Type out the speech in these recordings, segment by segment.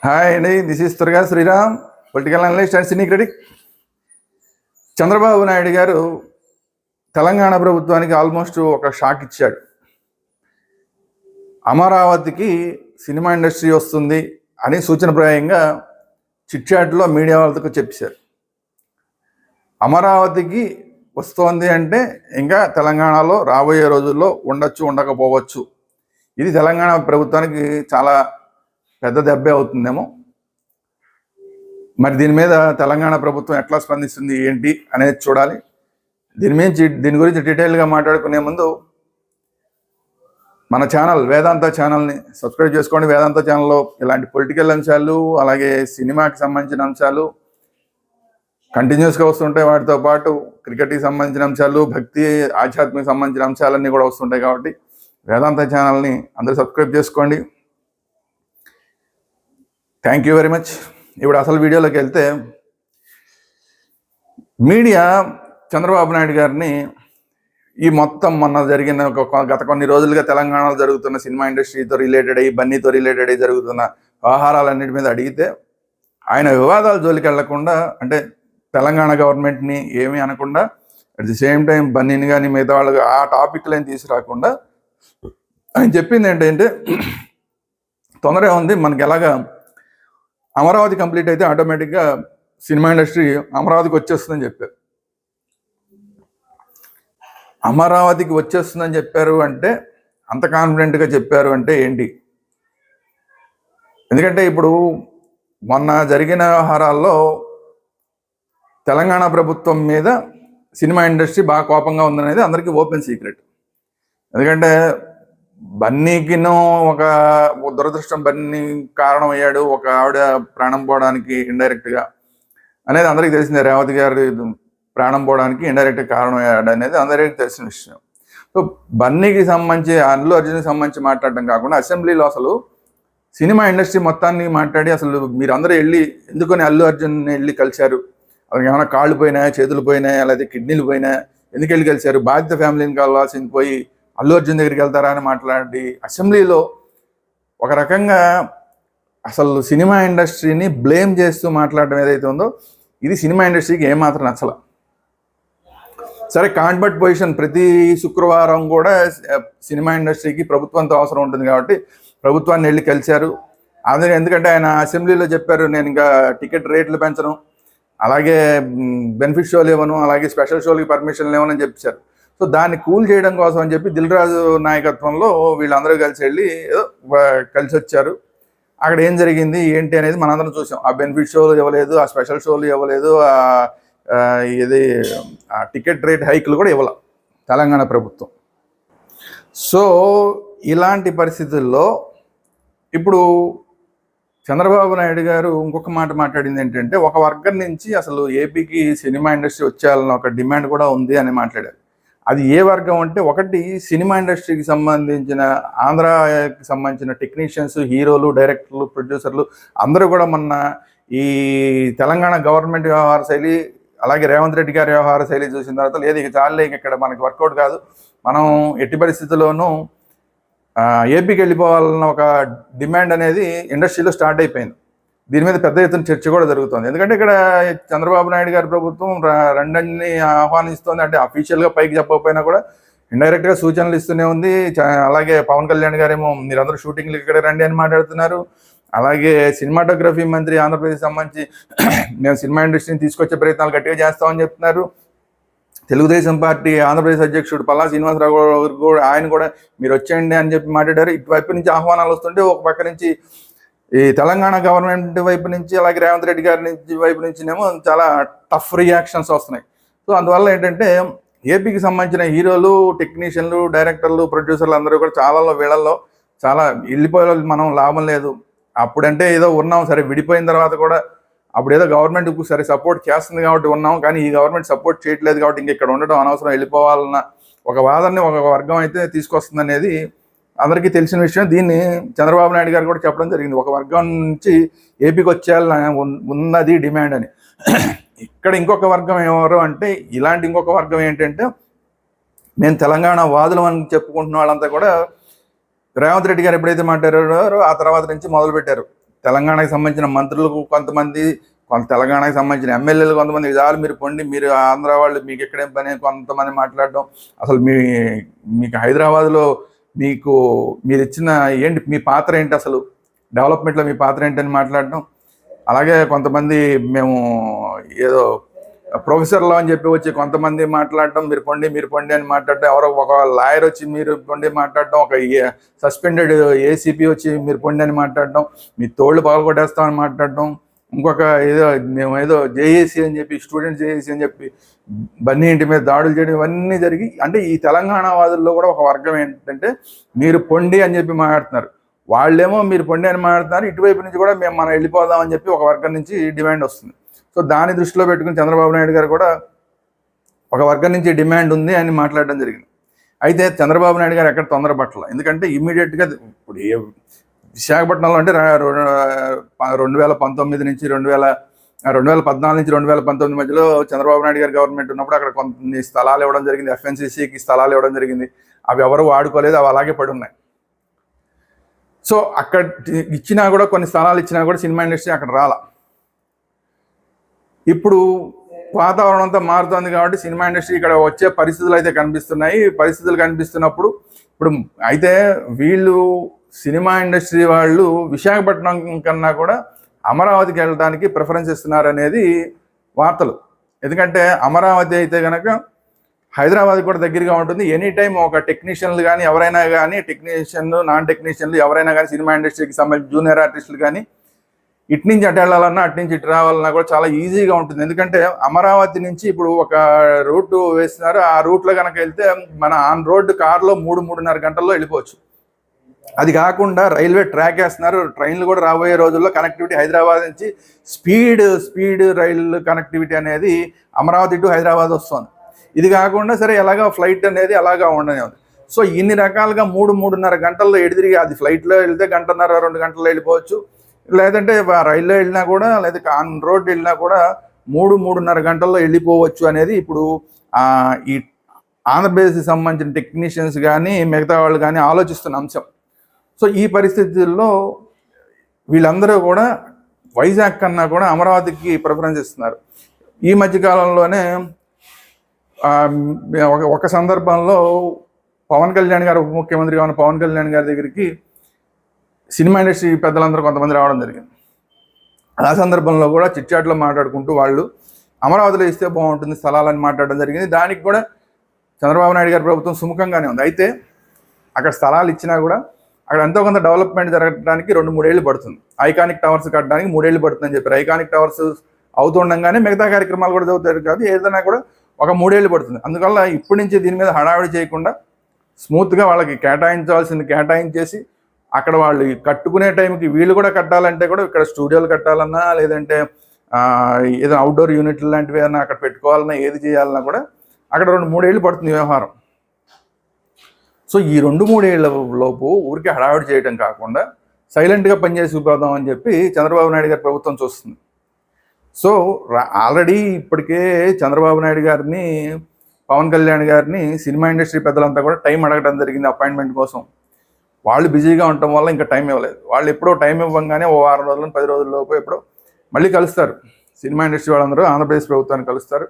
Hi అండి, this is Turaga Sriram, political analyst and cine critic. Chandrababu Naidu గారు తెలంగాణ ప్రభుత్వానికి ఆల్మోస్ట్ ఒక షాక్ ఇచ్చాడు. అమరావతికి సినిమా ఇండస్ట్రీ వస్తుంది అని సూచనప్రాయంగా చిట్చాట్లో మీడియా వాళ్ళతో చెప్పేశారు. అమరావతికి వస్తోంది అంటే ఇంకా తెలంగాణలో రాబోయే రోజుల్లో ఉండొచ్చు, ఉండకపోవచ్చు. ఇది తెలంగాణ ప్రభుత్వానికి చాలా పెద్ద దెబ్బే అవుతుందేమో. మరి దీని మీద తెలంగాణ ప్రభుత్వం ఎట్లా స్పందిస్తుంది ఏంటి అనేది చూడాలి. దీని గురించి డీటెయిల్గా మాట్లాడుకునే ముందు మన ఛానల్ వేదాంత ఛానల్ని సబ్స్క్రైబ్ చేసుకోండి. వేదాంత ఛానల్లో ఇలాంటి పొలిటికల్ అంశాలు, అలాగే సినిమాకి సంబంధించిన అంశాలు కంటిన్యూస్గా వస్తుంటాయి. వాటితో పాటు క్రికెట్కి సంబంధించిన అంశాలు, భక్తి, ఆధ్యాత్మిక సంబంధించిన అంశాలన్నీ కూడా వస్తుంటాయి. కాబట్టి వేదాంత ఛానల్ని అందరూ సబ్స్క్రైబ్ చేసుకోండి. Thank you very much. ఇప్పుడు అసలు వీడియోలోకి వెళ్తే, మీడియా చంద్రబాబు నాయుడు గారిని ఈ మొత్తం మొన్న జరిగిన గత కొన్ని రోజులుగా తెలంగాణలో జరుగుతున్న సినిమా ఇండస్ట్రీతో రిలేటెడ్ అయ్యి, బన్నీతో రిలేటెడ్ అయ్యి జరుగుతున్న వ్యవహారాలన్నిటి మీద అడిగితే ఆయన వివాదాల జోలికి వెళ్లకుండా, అంటే తెలంగాణ గవర్నమెంట్ని ఏమీ అనకుండా, అట్ ది సేమ్ టైం బన్నీని కానీ మిగతా వాళ్ళకి ఆ టాపిక్లను తీసుకురాకుండా ఆయన చెప్పింది ఏంటంటే, తొందరగా ఉంది, మనకి ఎలాగా అమరావతి కంప్లీట్ అయితే ఆటోమేటిక్గా సినిమా ఇండస్ట్రీ అమరావతికి వచ్చేస్తుందని చెప్పారు. అమరావతికి వచ్చేస్తుందని చెప్పారు అంటే, అంత కాన్ఫిడెంట్గా చెప్పారు అంటే ఏంటి? ఎందుకంటే ఇప్పుడు మొన్న జరిగిన వ్యవహారాల్లో తెలంగాణ ప్రభుత్వం మీద సినిమా ఇండస్ట్రీ బాగా కోపంగా ఉందనేది అందరికీ ఓపెన్ సీక్రెట్. ఎందుకంటే బన్నీకిను ఒక దురదృష్టం, బన్నీ కారణం అయ్యాడు, ఒక ఆవిడ ప్రాణం పోవడానికి ఇండైరెక్ట్గా అనేది అందరికీ తెలిసిందే. రేవతి గారి ప్రాణం పోవడానికి ఇండైరెక్ట్గా కారణం అయ్యాడు అనేది అందరికీ తెలిసిన విషయం. సో బన్నీకి సంబంధించి, అల్లు అర్జున్కి సంబంధించి మాట్లాడటం కాకుండా అసెంబ్లీలో అసలు సినిమా ఇండస్ట్రీ మొత్తాన్ని మాట్లాడి, అసలు మీరు అందరూ వెళ్ళి ఎందుకని అల్లు అర్జున్ వెళ్ళి కలిశారు, వాళ్ళకి ఏమైనా కాళ్ళు పోయినాయా, చేతులు పోయినాయా, లేదా కిడ్నీలు పోయినాయా, ఎందుకు వెళ్ళి కలిశారు, బాధిత ఫ్యామిలీని కలవాల్సింది పోయి అల్లు అర్జున్ దగ్గరికి వెళ్తారా అని మాట్లాడి అసెంబ్లీలో ఒక రకంగా అసలు సినిమా ఇండస్ట్రీని బ్లేమ్ చేస్తూ మాట్లాడడం ఏదైతే ఉందో, ఇది సినిమా ఇండస్ట్రీకి ఏమాత్రం నచ్చల. సరే, కాంట్బట్ పొజిషన్ ప్రతి శుక్రవారం కూడా సినిమా ఇండస్ట్రీకి ప్రభుత్వంతో అవసరం ఉంటుంది కాబట్టి ప్రభుత్వాన్ని వెళ్ళి కలిశారు. అందుకే ఎందుకంటే ఆయన అసెంబ్లీలో చెప్పారు, నేను ఇంకా టికెట్ రేట్లు పెంచను, అలాగే బెనిఫిట్ షోలు ఇవ్వను, అలాగే స్పెషల్ షోలకి పర్మిషన్లు ఇవ్వనని చెప్పారు. సో దాన్ని కూల్ చేయడం కోసం అని చెప్పి దిల్ రాజు నాయకత్వంలో వీళ్ళందరూ కలిసి వెళ్ళి కలిసి వచ్చారు. అక్కడ ఏం జరిగింది ఏంటి అనేది మనందరం చూసాం. ఆ బెనిఫిట్ షోలు ఇవ్వలేదు, ఆ స్పెషల్ షోలు ఇవ్వలేదు, ఇది టికెట్ రేట్ హైక్లు కూడా ఇవ్వలే తెలంగాణ ప్రభుత్వం. సో ఇలాంటి పరిస్థితుల్లో ఇప్పుడు చంద్రబాబు నాయుడు గారు ఇంకొక మాట మాట్లాడింది ఏంటంటే, ఒక వర్గం నుంచి అసలు ఏపీకి సినిమా ఇండస్ట్రీ వచ్చేయాలన్న ఒక డిమాండ్ కూడా ఉంది అని మాట్లాడారు. అది ఏ వర్గం అంటే, ఒకటి సినిమా ఇండస్ట్రీకి సంబంధించిన, ఆంధ్రాకి సంబంధించిన టెక్నీషియన్స్, హీరోలు, డైరెక్టర్లు, ప్రొడ్యూసర్లు అందరూ కూడా మొన్న ఈ తెలంగాణ గవర్నమెంట్ వ్యవహార శైలి, అలాగే రేవంత్ రెడ్డి గారి వ్యవహార శైలి చూసిన తర్వాత, లేదు ఇక చాలే, ఇక్కడ మనకి వర్కౌట్ కాదు, మనం ఎట్టి పరిస్థితుల్లోనూ ఏపీకి వెళ్ళిపోవాలన్న ఒక డిమాండ్ అనేది ఇండస్ట్రీలో స్టార్ట్ అయిపోయింది. దీని మీద పెద్ద ఎత్తున చర్చ కూడా జరుగుతుంది. ఎందుకంటే ఇక్కడ చంద్రబాబు నాయుడు గారి ప్రభుత్వం రెండన్ని ఆహ్వానిస్తుంది. అంటే అఫీషియల్గా పైకి చెప్పకపోయినా కూడా ఇండైరెక్ట్గా సూచనలు ఇస్తూనే ఉంది. అలాగే పవన్ కళ్యాణ్ గారేమో మీరందరూ షూటింగ్లు ఇక్కడ రండి అని మాట్లాడుతున్నారు. అలాగే సినిమాటోగ్రఫీ మంత్రి ఆంధ్రప్రదేశ్ సంబంధించి మేము సినిమా ఇండస్ట్రీని తీసుకొచ్చే ప్రయత్నాలు గట్టిగా చేస్తామని చెప్తున్నారు. తెలుగుదేశం పార్టీ ఆంధ్రప్రదేశ్ అధ్యక్షుడు పల్లా శ్రీనివాసరావు కూడా ఆయన కూడా మీరు వచ్చేయండి అని చెప్పి మాట్లాడారు. ఇటువైపు నుంచి ఆహ్వానాలు వస్తుంటే, ఒక పక్క నుంచి ఈ తెలంగాణ గవర్నమెంట్ వైపు నుంచి, అలాగే రేవంత్ రెడ్డి గారి వైపు నుంచినేమో చాలా టఫ్ రియాక్షన్స్ వస్తున్నాయి. సో అందువల్ల ఏంటంటే ఏపీకి సంబంధించిన హీరోలు, టెక్నీషియన్లు, డైరెక్టర్లు, ప్రొడ్యూసర్లు అందరూ కూడా వీళ్ళల్లో చాలా వెళ్ళిపోయే మనం లాభం లేదు. అప్పుడంటే ఏదో ఉన్నాం, సరే విడిపోయిన తర్వాత కూడా అప్పుడు ఏదో గవర్నమెంట్ సరే సపోర్ట్ చేస్తుంది కాబట్టి ఉన్నాం, కానీ ఈ గవర్నమెంట్ సపోర్ట్ చేయట్లేదు కాబట్టి ఇంక ఇక్కడ ఉండడం అనవసరం, వెళ్ళిపోవాలన్న ఒక వాదనని ఒక వర్గం అయితే తీసుకొస్తుంది అనేది అందరికీ తెలిసిన విషయం. దీన్ని చంద్రబాబు నాయుడు గారు కూడా చెప్పడం జరిగింది, ఒక వర్గం నుంచి ఏపీకి వచ్చేయాలని ఉన్నది డిమాండ్ అని. ఇక్కడ ఇంకొక వర్గం ఎవరు అంటే, ఇలాంటి ఇంకొక వర్గం ఏంటంటే, మేము తెలంగాణ వాదులం అని చెప్పుకుంటున్న వాళ్ళంతా కూడా రేవంత్ రెడ్డి గారు ఎప్పుడైతే మాట్లాడారో ఆ తర్వాత నుంచి మొదలుపెట్టారు తెలంగాణకి సంబంధించిన మంత్రులకు కొంతమంది, తెలంగాణకి సంబంధించిన ఎమ్మెల్యేలు కొంతమంది చాలు మీరు పొండి, మీరు ఆంధ్ర వాళ్ళు మీకు ఎక్కడేం పని కొంతమంది మాట్లాడడం, అసలు మీకు హైదరాబాద్లో మీరు ఇచ్చిన ఏంటి, మీ పాత్ర ఏంటి, అసలు డెవలప్మెంట్లో మీ పాత్ర ఏంటని మాట్లాడడం. అలాగే కొంతమంది మేము ఏదో ప్రొఫెసర్లో అని చెప్పి వచ్చి కొంతమంది మాట్లాడటం, మీరు పొండి అని మాట్లాడటం, ఎవరో ఒక లాయర్ వచ్చి మీరు పొండి మాట్లాడటం, ఒక సస్పెండెడ్ ఏసీపీ వచ్చి మీరు పొండి అని మాట్లాడటం, మీ తోళ్ళు పగలగొట్టేస్తామని మాట్లాడటం, ఇంకొక ఏదో జేఏసీ అని చెప్పి, స్టూడెంట్ జేఏసీ అని చెప్పి బన్నీ ఇంటి మీద దాడులు చేయడం, ఇవన్నీ జరిగి, అంటే ఈ తెలంగాణ వాదుల్లో కూడా ఒక వర్గం ఏంటంటే మీరు పొండి అని చెప్పి మాట్లాడుతున్నారు, వాళ్ళేమో మీరు పొండి అని మాట్లాడుతున్నారు, ఇటువైపు నుంచి కూడా మనం వెళ్ళిపోదాం అని చెప్పి ఒక వర్గం నుంచి డిమాండ్ వస్తుంది. సో దాన్ని దృష్టిలో పెట్టుకుని చంద్రబాబు నాయుడు గారు కూడా ఒక వర్గం నుంచి డిమాండ్ ఉంది అని మాట్లాడడం జరిగింది. అయితే చంద్రబాబు నాయుడు గారు ఎక్కడ తొందరపట్ల, ఎందుకంటే ఇమ్మీడియట్గా ఇప్పుడు విశాఖపట్నంలో అంటే 2019 నుంచి 2014 నుంచి 2019 మధ్యలో చంద్రబాబు నాయుడు గారి గవర్నమెంట్ ఉన్నప్పుడు అక్కడ కొన్ని స్థలాలు ఇవ్వడం జరిగింది, FNCCకి స్థలాలు ఇవ్వడం జరిగింది. అవి ఎవరు వాడుకోలేదు, అవి అలాగే పడి ఉన్నాయి. సో అక్కడ ఇచ్చినా కూడా, కొన్ని స్థలాలు ఇచ్చినా కూడా సినిమా ఇండస్ట్రీ అక్కడ రాలా. ఇప్పుడు వాతావరణం అంతా మారుతుంది కాబట్టి సినిమా ఇండస్ట్రీ ఇక్కడ వచ్చే పరిస్థితులు అయితే కనిపిస్తున్నాయి. పరిస్థితులు కనిపిస్తున్నప్పుడు ఇప్పుడు అయితే వీళ్ళు సినిమా ఇండస్ట్రీ వాళ్ళు విశాఖపట్నం కన్నా కూడా అమరావతికి వెళ్ళడానికి ప్రిఫరెన్స్ ఇస్తున్నారు అనేది వార్తలు. ఎందుకంటే అమరావతి అయితే కనుక హైదరాబాద్ కూడా దగ్గరగా ఉంటుంది. ఎనీ టైం ఒక టెక్నీషియన్లు కానీ ఎవరైనా కానీ, టెక్నీషియన్లు నాన్ టెక్నీషియన్లు ఎవరైనా కానీ, సినిమా ఇండస్ట్రీకి సంబంధించి జూనియర్ ఆర్టిస్టులు కానీ ఇటు నుంచి అటు వెళ్ళాలన్నా, అటు నుంచి ఇటు రావాలన్నా కూడా చాలా ఈజీగా ఉంటుంది. ఎందుకంటే అమరావతి నుంచి ఇప్పుడు ఒక రూట్ వేస్తున్నారు, ఆ రూట్లో కనుక వెళ్తే మన ఆన్ రోడ్ కార్లో 3-3.5 గంటల్లో వెళ్ళిపోవచ్చు. అది కాకుండా రైల్వే ట్రాక్ వేస్తున్నారు, ట్రైన్లు కూడా రాబోయే రోజుల్లో కనెక్టివిటీ హైదరాబాద్ నుంచి స్పీడ్ రైలు కనెక్టివిటీ అనేది అమరావతి టు హైదరాబాద్ వస్తుంది. ఇది కాకుండా సరే ఎలాగా ఫ్లైట్ అనేది అలాగా ఉండనే ఉంది. సో ఇన్ని రకాలుగా 3-3.5 గంటల్లో ఎడిదిరిగి, అది ఫ్లైట్లో వెళ్తే 1.5-2 గంటల్లో వెళ్ళిపోవచ్చు, లేదంటే రైల్లో వెళ్ళినా కూడా, లేదా ఆన్ రోడ్ వెళ్ళినా కూడా 3-3.5 గంటల్లో వెళ్ళిపోవచ్చు అనేది ఇప్పుడు ఈ ఆంధ్రప్రదేశ్కి సంబంధించిన టెక్నీషియన్స్ కానీ మిగతా వాళ్ళు కానీ ఆలోచిస్తున్న అంశం. సో ఈ పరిస్థితుల్లో వీళ్ళందరూ కూడా వైజాగ్ కన్నా కూడా అమరావతికి ప్రిఫరెన్స్ ఇస్తున్నారు. ఈ మధ్యకాలంలోనే ఒక సందర్భంలో పవన్ కళ్యాణ్ గారు, ఉప ముఖ్యమంత్రిగా ఉన్న పవన్ కళ్యాణ్ గారి దగ్గరికి సినిమా ఇండస్ట్రీ పెద్దలందరూ కొంతమంది రావడం జరిగింది. ఆ సందర్భంలో కూడా చిట్చాట్లో మాట్లాడుకుంటూ వాళ్ళు అమరావతిలో ఇస్తే బాగుంటుంది స్థలాలని మాట్లాడడం జరిగింది. దానికి కూడా చంద్రబాబు నాయుడు గారి ప్రభుత్వం సుముఖంగానే ఉంది. అయితే అక్కడ స్థలాలు ఇచ్చినా కూడా అక్కడ ఎంతో కొంత డెవలప్మెంట్ జరగడానికి 2-3 ఏళ్ళు పడుతుంది. ఐకానిక్ టవర్స్ కట్టడానికి 3 ఏళ్ళు పడుతుందని చెప్పారు. ఐకానిక్ టవర్స్ అవుతుండగానే మిగతా కార్యక్రమాలు కూడా చదువుతారు కాదు, ఏదైనా కూడా ఒక 3 ఏళ్ళు పడుతుంది. అందువల్ల ఇప్పటి నుంచి దీని మీద హడావిడి చేయకుండా స్మూత్గా వాళ్ళకి కేటాయించాల్సింది కేటాయించేసి, అక్కడ వాళ్ళు కట్టుకునే టైంకి వీళ్ళు కూడా కట్టాలంటే కూడా ఇక్కడ స్టూడియోలు కట్టాలన్నా, లేదంటే ఏదో అవుట్డోర్ యూనిట్లు లాంటివి ఏదైనా అక్కడ పెట్టుకోవాలన్నా, ఏది చేయాలన్నా కూడా అక్కడ 2-3 ఏళ్ళు పడుతుంది వ్యవహారం. సో ఈ 2-3 ఏళ్ల లోపు ఊరికే హడావిడి చేయడం కాకుండా సైలెంట్గా పనిచేసి పోదాం అని చెప్పి చంద్రబాబు నాయుడు గారి ప్రభుత్వం చూస్తుంది. సో ఆల్రెడీ ఇప్పటికే చంద్రబాబు నాయుడు గారిని, పవన్ కళ్యాణ్ గారిని సినిమా ఇండస్ట్రీ పెద్దలంతా కూడా టైం అడగడం జరిగింది అపాయింట్మెంట్ కోసం. వాళ్ళు బిజీగా ఉండటం వల్ల ఇంకా టైం ఇవ్వలేదు. వాళ్ళు ఎప్పుడో టైం ఇవ్వగానే ఓ 6 రోజులు 10 రోజుల లోపు ఎప్పుడో మళ్ళీ కలుస్తారు. సినిమా ఇండస్ట్రీ వాళ్ళందరూ ఆంధ్రప్రదేశ్ ప్రభుత్వాన్ని కలుస్తారు.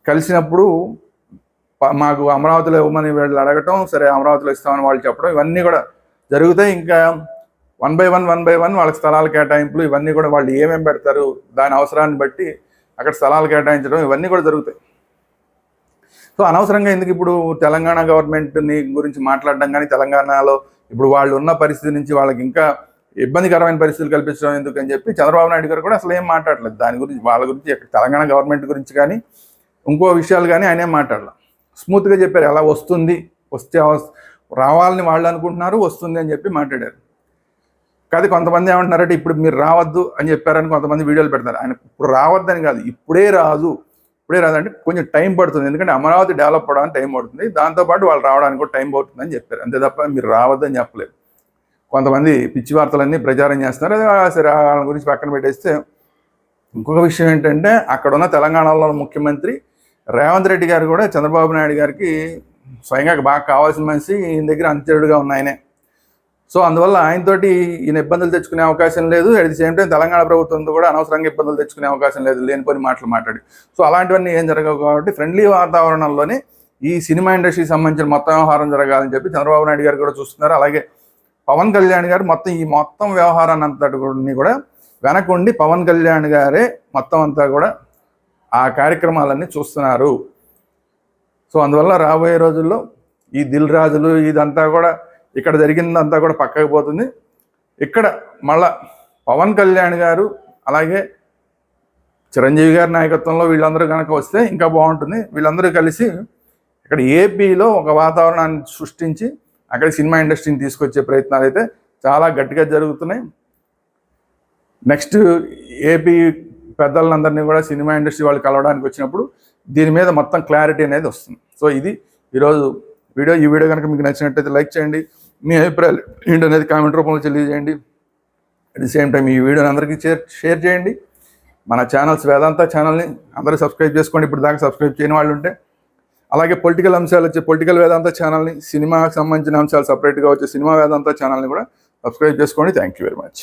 కలిసినప్పుడు మాకు అమరావతిలో ఇవ్వమని వీళ్ళు అడగటం, సరే అమరావతిలో ఇస్తామని వాళ్ళు చెప్పడం, ఇవన్నీ కూడా జరుగుతాయి. ఇంకా 1 by 1 వాళ్ళకి స్థలాల కేటాయింపులు, ఇవన్నీ కూడా వాళ్ళు ఏమేమి పెడతారు దాని అవసరాన్ని బట్టి అక్కడ స్థలాలు కేటాయించడం, ఇవన్నీ కూడా జరుగుతాయి. సో అనవసరంగా ఎందుకు ఇప్పుడు తెలంగాణ గవర్నమెంట్ని గురించి మాట్లాడడం కానీ, తెలంగాణలో ఇప్పుడు వాళ్ళు ఉన్న పరిస్థితి నుంచి వాళ్ళకి ఇంకా ఇబ్బందికరమైన పరిస్థితులు కల్పించడం ఎందుకు అని చెప్పి చంద్రబాబు నాయుడు గారు కూడా అసలు ఏం మాట్లాడలేదు దాని గురించి. వాళ్ళ గురించి తెలంగాణ గవర్నమెంట్ గురించి కానీ ఇంకో విషయాలు కానీ ఆయన ఏం మాట్లాడలేదు. స్మూత్గా చెప్పారు, ఎలా వస్తుంది, వస్తే రావాలని వాళ్ళు అనుకుంటున్నారు, వస్తుంది అని చెప్పి మాట్లాడారు. కాదు కొంతమంది ఏమంటున్నారంటే ఇప్పుడు మీరు రావద్దు అని చెప్పారని కొంతమంది వీడియోలు పెడతారు. ఆయన ఇప్పుడు రావద్దని కాదు, ఇప్పుడే రాదు అంటే కొంచెం టైం పడుతుంది, ఎందుకంటే అమరావతి డెవలప్ అవ్వడానికి టైం పడుతుంది, దాంతోపాటు వాళ్ళు రావడానికి కూడా టైం పడుతుందని చెప్పారు. అంతే తప్ప మీరు రావద్దని చెప్పలేదు. కొంతమంది పిచ్చి వార్తలన్నీ ప్రచారం చేస్తున్నారు. సరే వాళ్ళ గురించి పక్కన పెట్టేస్తే, ఇంకొక విషయం ఏంటంటే అక్కడ ఉన్న తెలంగాణలో ముఖ్యమంత్రి రేవంత్ రెడ్డి గారు కూడా చంద్రబాబు నాయుడు గారికి స్వయంగా బాగా కావాల్సిన మనిషి, ఈయన దగ్గర అంత్యడుగా ఉన్న ఆయనే. సో అందువల్ల ఆయనతోటి ఈయన ఇబ్బందులు తెచ్చుకునే అవకాశం లేదు. At the same time Telangana ప్రభుత్వంతో కూడా అనవసరంగా ఇబ్బందులు తెచ్చుకునే అవకాశం లేదు, లేనిపోని మాటలు మాట్లాడి. సో అలాంటివన్నీ ఏం జరగవు కాబట్టి ఫ్రెండ్లీ వాతావరణంలోనే ఈ సినిమా ఇండస్ట్రీకి సంబంధించిన మొత్తం వ్యవహారం జరగాలని చెప్పి చంద్రబాబు నాయుడు గారు కూడా చూస్తున్నారు. అలాగే పవన్ కళ్యాణ్ గారు మొత్తం వ్యవహారాన్ని అంతటిని కూడా వెనకుండి పవన్ కళ్యాణ్ గారే మొత్తం అంతా కూడా ఆ కార్యక్రమాలన్నీ చూస్తున్నారు. సో అందువల్ల రాబోయే రోజుల్లో ఈ దిల్ రాజులు ఇదంతా కూడా ఇక్కడ జరిగిందంతా కూడా పక్కకు పోతుంది. ఇక్కడ మళ్ళా పవన్ కళ్యాణ్ గారు అలాగే చిరంజీవి గారి నాయకత్వంలో వీళ్ళందరూ కనుక వస్తే ఇంకా బాగుంటుంది. వీళ్ళందరూ కలిసి ఇక్కడ ఏపీలో ఒక వాతావరణాన్ని సృష్టించి అక్కడ సినిమా ఇండస్ట్రీని తీసుకొచ్చే ప్రయత్నాలు అయితే చాలా గట్టిగా జరుగుతున్నాయి. నెక్స్ట్ ఏపీ పెద్దలందరినీ కూడా సినిమా ఇండస్ట్రీ వాళ్ళు కలవడానికి వచ్చినప్పుడు దీని మీద మొత్తం క్లారిటీ అనేది వస్తుంది. సో ఇది ఈరోజు వీడియో. ఈ వీడియో కనుక మీకు నచ్చినట్టయితే లైక్ చేయండి, మీ అభిప్రాయాలు ఏంటనేది కామెంట్ రూపంలో తెలియజేయండి. అట్ ది సేమ్ టైం ఈ వీడియోని అందరికీ షేర్ చేయండి. మన ఛానల్స్ వేదాంత ఛానల్ని అందరూ సబ్స్క్రైబ్ చేసుకోండి, ఇప్పుడు దాకా సబ్స్క్రైబ్ చేయని వాళ్ళు ఉంటే. అలాగే పొలిటికల్ అంశాలు వచ్చే పొలిటికల్ వేదాంత ఛానల్ని, సినిమాకి సంబంధించిన అంశాలు సపరేట్గా వచ్చే సినిమా వేదాంత ఛానల్ని కూడా సబ్స్క్రైబ్ చేసుకోండి. Thank you very much.